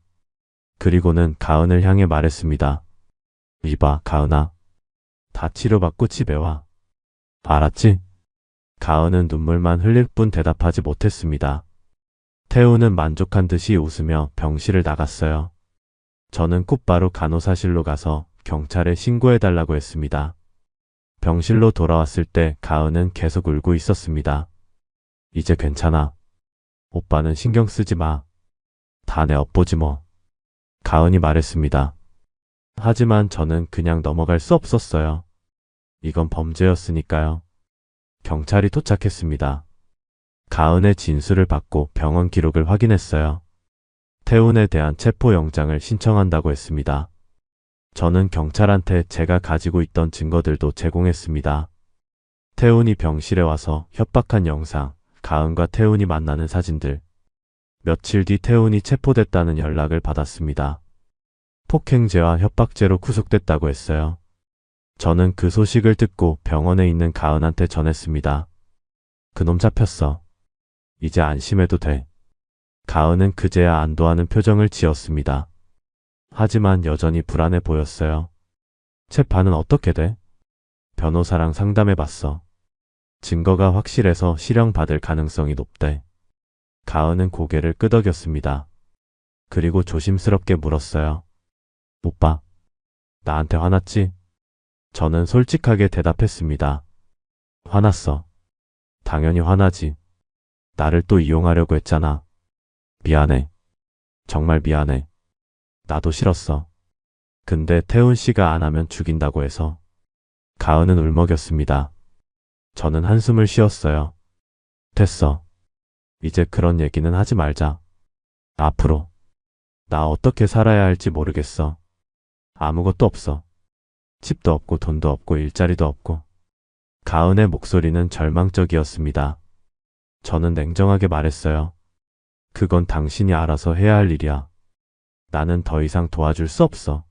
Speaker 2: 그리고는 가은을 향해 말했습니다. 이봐, 가은아. 다 치료받고 집에 와. 알았지? 가은은 눈물만 흘릴 뿐 대답하지 못했습니다. 태우는 만족한 듯이 웃으며 병실을 나갔어요. 저는 곧바로 간호사실로 가서 경찰에 신고해달라고 했습니다. 병실로 돌아왔을 때 가은은 계속 울고 있었습니다. 이제 괜찮아. 오빠는 신경 쓰지 마. 다 내 업보지 뭐. 가은이 말했습니다. 하지만 저는 그냥 넘어갈 수 없었어요. 이건 범죄였으니까요. 경찰이 도착했습니다. 가은의 진술을 받고 병원 기록을 확인했어요. 태훈에 대한 체포영장을 신청한다고 했습니다. 저는 경찰한테 제가 가지고 있던 증거들도 제공했습니다. 태훈이 병실에 와서 협박한 영상, 가은과 태훈이 만나는 사진들. 며칠 뒤 태훈이 체포됐다는 연락을 받았습니다. 폭행죄와 협박죄로 구속됐다고 했어요. 저는 그 소식을 듣고 병원에 있는 가은한테 전했습니다. 그놈 잡혔어. 이제 안심해도 돼. 가은은 그제야 안도하는 표정을 지었습니다. 하지만 여전히 불안해 보였어요. 재판은 어떻게 돼? 변호사랑 상담해봤어. 증거가 확실해서 실형받을 가능성이 높대. 가은은 고개를 끄덕였습니다. 그리고 조심스럽게 물었어요. 오빠, 나한테 화났지? 저는 솔직하게 대답했습니다. 화났어. 당연히 화나지. 나를 또 이용하려고 했잖아. 미안해. 정말 미안해. 나도 싫었어. 근데 태훈 씨가 안 하면 죽인다고 해서. 가은은 울먹였습니다. 저는 한숨을 쉬었어요. 됐어. 이제 그런 얘기는 하지 말자. 앞으로. 나 어떻게 살아야 할지 모르겠어. 아무것도 없어. 집도 없고 돈도 없고 일자리도 없고. 가은의 목소리는 절망적이었습니다. 저는 냉정하게 말했어요. 그건 당신이 알아서 해야 할 일이야. 나는 더 이상 도와줄 수 없어.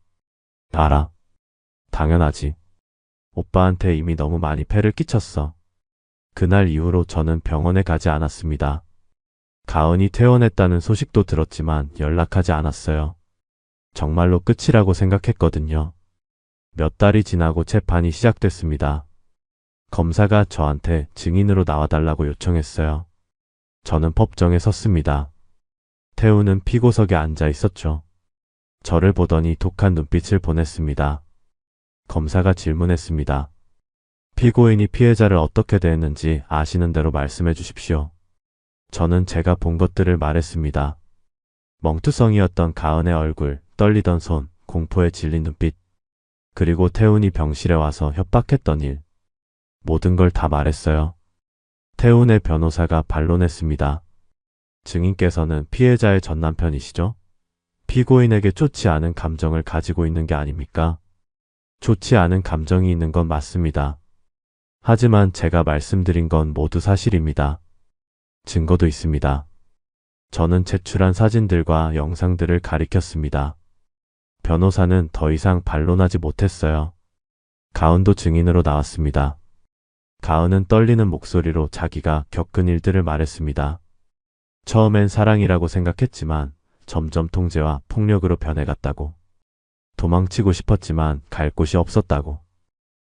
Speaker 2: 알아. 당연하지. 오빠한테 이미 너무 많이 폐를 끼쳤어. 그날 이후로 저는 병원에 가지 않았습니다. 가은이 퇴원했다는 소식도 들었지만 연락하지 않았어요. 정말로 끝이라고 생각했거든요. 몇 달이 지나고 재판이 시작됐습니다. 검사가 저한테 증인으로 나와달라고 요청했어요. 저는 법정에 섰습니다. 태우는 피고석에 앉아 있었죠. 저를 보더니 독한 눈빛을 보냈습니다. 검사가 질문했습니다. 피고인이 피해자를 어떻게 대했는지 아시는 대로 말씀해 주십시오. 저는 제가 본 것들을 말했습니다. 멍투성이었던 가은의 얼굴, 떨리던 손, 공포에 질린 눈빛, 그리고 태훈이 병실에 와서 협박했던 일. 모든 걸 다 말했어요. 태훈의 변호사가 반론했습니다. 증인께서는 피해자의 전남편이시죠? 피고인에게 좋지 않은 감정을 가지고 있는 게 아닙니까? 좋지 않은 감정이 있는 건 맞습니다. 하지만 제가 말씀드린 건 모두 사실입니다. 증거도 있습니다. 저는 제출한 사진들과 영상들을 가리켰습니다. 변호사는 더 이상 반론하지 못했어요. 가은도 증인으로 나왔습니다. 가은은 떨리는 목소리로 자기가 겪은 일들을 말했습니다. 처음엔 사랑이라고 생각했지만 점점 통제와 폭력으로 변해갔다고. 도망치고 싶었지만 갈 곳이 없었다고.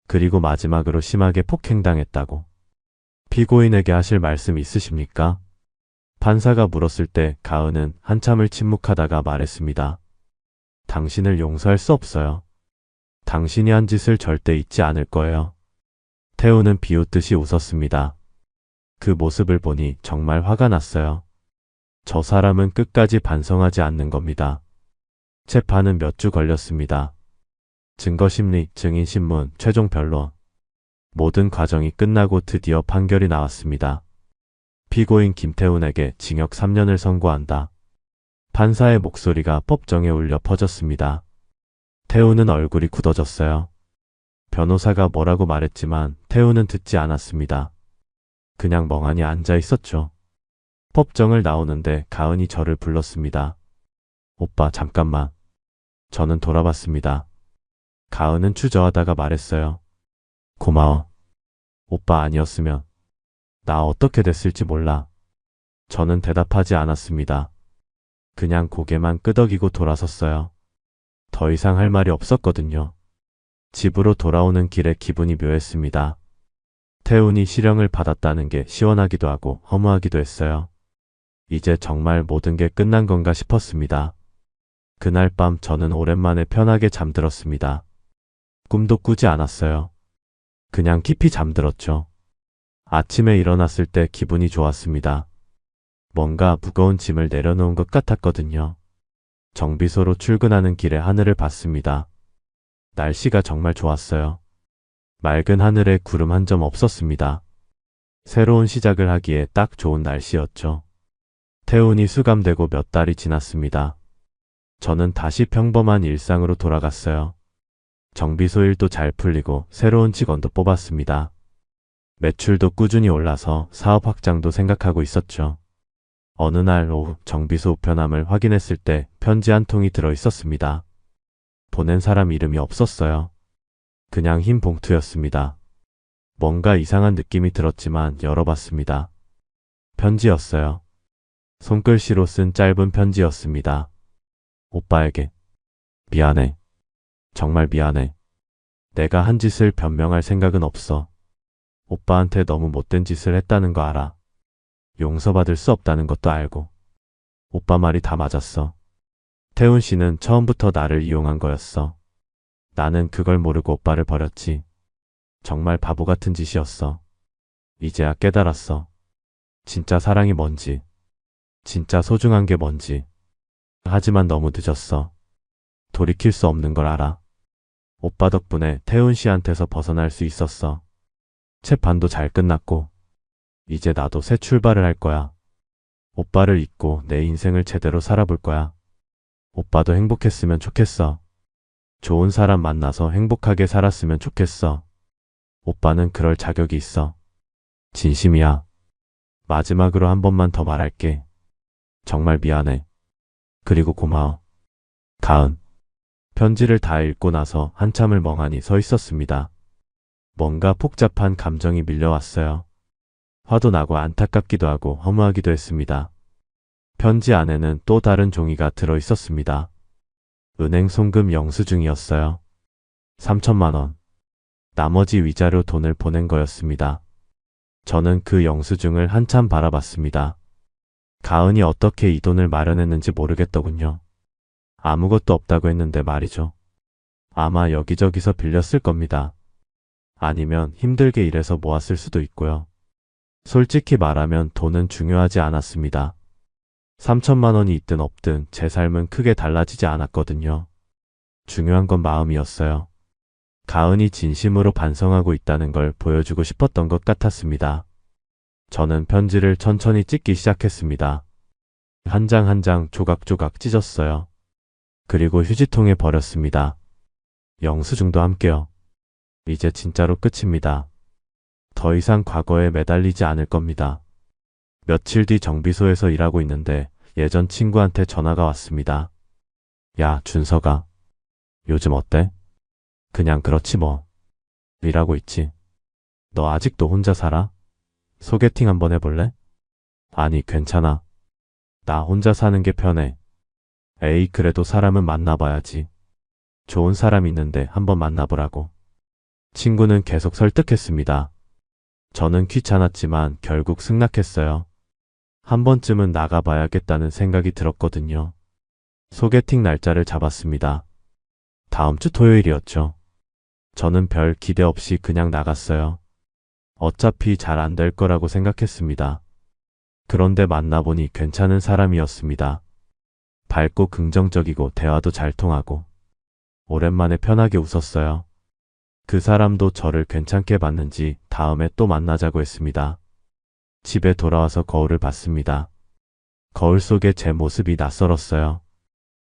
Speaker 2: 그리고 마지막으로 심하게 폭행당했다고. 피고인에게 하실 말씀 있으십니까? 판사가 물었을 때 가은은 한참을 침묵하다가 말했습니다. 당신을 용서할 수 없어요. 당신이 한 짓을 절대 잊지 않을 거예요. 태우는 비웃듯이 웃었습니다. 그 모습을 보니 정말 화가 났어요. 저 사람은 끝까지 반성하지 않는 겁니다. 재판은 몇 주 걸렸습니다. 증거심리, 증인신문, 최종 변론. 모든 과정이 끝나고 드디어 판결이 나왔습니다. 피고인 김태훈에게 징역 3년을 선고한다. 판사의 목소리가 법정에 울려 퍼졌습니다. 태훈은 얼굴이 굳어졌어요. 변호사가 뭐라고 말했지만 태훈은 듣지 않았습니다. 그냥 멍하니 앉아 있었죠. 법정을 나오는데 가은이 저를 불렀습니다. 오빠, 잠깐만. 저는 돌아봤습니다. 가은은 주저하다가 말했어요. 고마워. 오빠 아니었으면 나 어떻게 됐을지 몰라. 저는 대답하지 않았습니다. 그냥 고개만 끄덕이고 돌아섰어요. 더 이상 할 말이 없었거든요. 집으로 돌아오는 길에 기분이 묘했습니다. 태훈이 실형을 받았다는 게 시원하기도 하고 허무하기도 했어요. 이제 정말 모든 게 끝난 건가 싶었습니다. 그날 밤 저는 오랜만에 편하게 잠들었습니다. 꿈도 꾸지 않았어요. 그냥 깊이 잠들었죠. 아침에 일어났을 때 기분이 좋았습니다. 뭔가 무거운 짐을 내려놓은 것 같았거든요. 정비소로 출근하는 길에 하늘을 봤습니다. 날씨가 정말 좋았어요. 맑은 하늘에 구름 한 점 없었습니다. 새로운 시작을 하기에 딱 좋은 날씨였죠. 태훈이 수감되고 몇 달이 지났습니다. 저는 다시 평범한 일상으로 돌아갔어요. 정비소 일도 잘 풀리고 새로운 직원도 뽑았습니다. 매출도 꾸준히 올라서 사업 확장도 생각하고 있었죠. 어느 날 오후 정비소 우편함을 확인했을 때 편지 한 통이 들어 있었습니다. 보낸 사람 이름이 없었어요. 그냥 흰 봉투였습니다. 뭔가 이상한 느낌이 들었지만 열어봤습니다. 편지였어요. 손글씨로 쓴 짧은 편지였습니다. 오빠에게. 미안해. 정말 미안해. 내가 한 짓을 변명할 생각은 없어. 오빠한테 너무 못된 짓을 했다는 거 알아. 용서받을 수 없다는 것도 알고. 오빠 말이 다 맞았어. 태훈 씨는 처음부터 나를 이용한 거였어. 나는 그걸 모르고 오빠를 버렸지. 정말 바보 같은 짓이었어. 이제야 깨달았어. 진짜 사랑이 뭔지. 진짜 소중한 게 뭔지. 하지만 너무 늦었어. 돌이킬 수 없는 걸 알아. 오빠 덕분에 태훈 씨한테서 벗어날 수 있었어. 재판도 잘 끝났고. 이제 나도 새 출발을 할 거야. 오빠를 잊고 내 인생을 제대로 살아볼 거야. 오빠도 행복했으면 좋겠어. 좋은 사람 만나서 행복하게 살았으면 좋겠어. 오빠는 그럴 자격이 있어. 진심이야. 마지막으로 한 번만 더 말할게. 정말 미안해. 그리고 고마워. 가은. 편지를 다 읽고 나서 한참을 멍하니 서 있었습니다. 뭔가 복잡한 감정이 밀려왔어요. 화도 나고 안타깝기도 하고 허무하기도 했습니다. 편지 안에는 또 다른 종이가 들어 있었습니다. 은행 송금 영수증이었어요. 3천만 원. 나머지 위자료 돈을 보낸 거였습니다. 저는 그 영수증을 한참 바라봤습니다. 가은이 어떻게 이 돈을 마련했는지 모르겠더군요. 아무것도 없다고 했는데 말이죠. 아마 여기저기서 빌렸을 겁니다. 아니면 힘들게 일해서 모았을 수도 있고요. 솔직히 말하면 돈은 중요하지 않았습니다. 3천만 원이 있든 없든 제 삶은 크게 달라지지 않았거든요. 중요한 건 마음이었어요. 가은이 진심으로 반성하고 있다는 걸 보여주고 싶었던 것 같았습니다. 저는 편지를 천천히 찢기 시작했습니다. 한 장 한 장 조각조각 찢었어요. 그리고 휴지통에 버렸습니다. 영수증도 함께요. 이제 진짜로 끝입니다. 더 이상 과거에 매달리지 않을 겁니다. 며칠 뒤 정비소에서 일하고 있는데 예전 친구한테 전화가 왔습니다. 야, 준서가. 요즘 어때? 그냥 그렇지 뭐. 일하고 있지. 너 아직도 혼자 살아? 소개팅 한번 해볼래? 아니, 괜찮아. 나 혼자 사는 게 편해. 에이, 그래도 사람은 만나봐야지. 좋은 사람 있는데 한번 만나보라고. 친구는 계속 설득했습니다. 저는 귀찮았지만 결국 승낙했어요. 한 번쯤은 나가봐야겠다는 생각이 들었거든요. 소개팅 날짜를 잡았습니다. 다음 주 토요일이었죠. 저는 별 기대 없이 그냥 나갔어요. 어차피 잘 안 될 거라고 생각했습니다. 그런데 만나보니 괜찮은 사람이었습니다. 밝고 긍정적이고 대화도 잘 통하고 오랜만에 편하게 웃었어요. 그 사람도 저를 괜찮게 봤는지 다음에 또 만나자고 했습니다. 집에 돌아와서 거울을 봤습니다. 거울 속에 제 모습이 낯설었어요.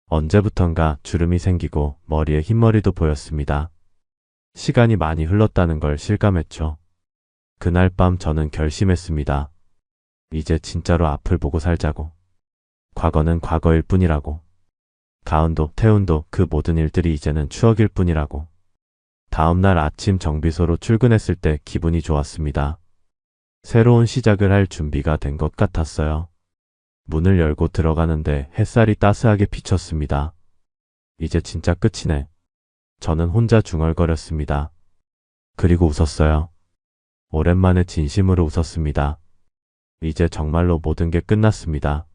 Speaker 2: 언제부턴가 주름이 생기고 머리에 흰머리도 보였습니다. 시간이 많이 흘렀다는 걸 실감했죠. 그날 밤 저는 결심했습니다. 이제 진짜로 앞을 보고 살자고. 과거는 과거일 뿐이라고. 가은도, 태훈도 그 모든 일들이 이제는 추억일 뿐이라고. 다음날 아침 정비소로 출근했을 때 기분이 좋았습니다. 새로운 시작을 할 준비가 된 것 같았어요. 문을 열고 들어가는데 햇살이 따스하게 비쳤습니다. 이제 진짜 끝이네. 저는 혼자 중얼거렸습니다. 그리고 웃었어요. 오랜만에 진심으로 웃었습니다. 이제 정말로 모든 게 끝났습니다.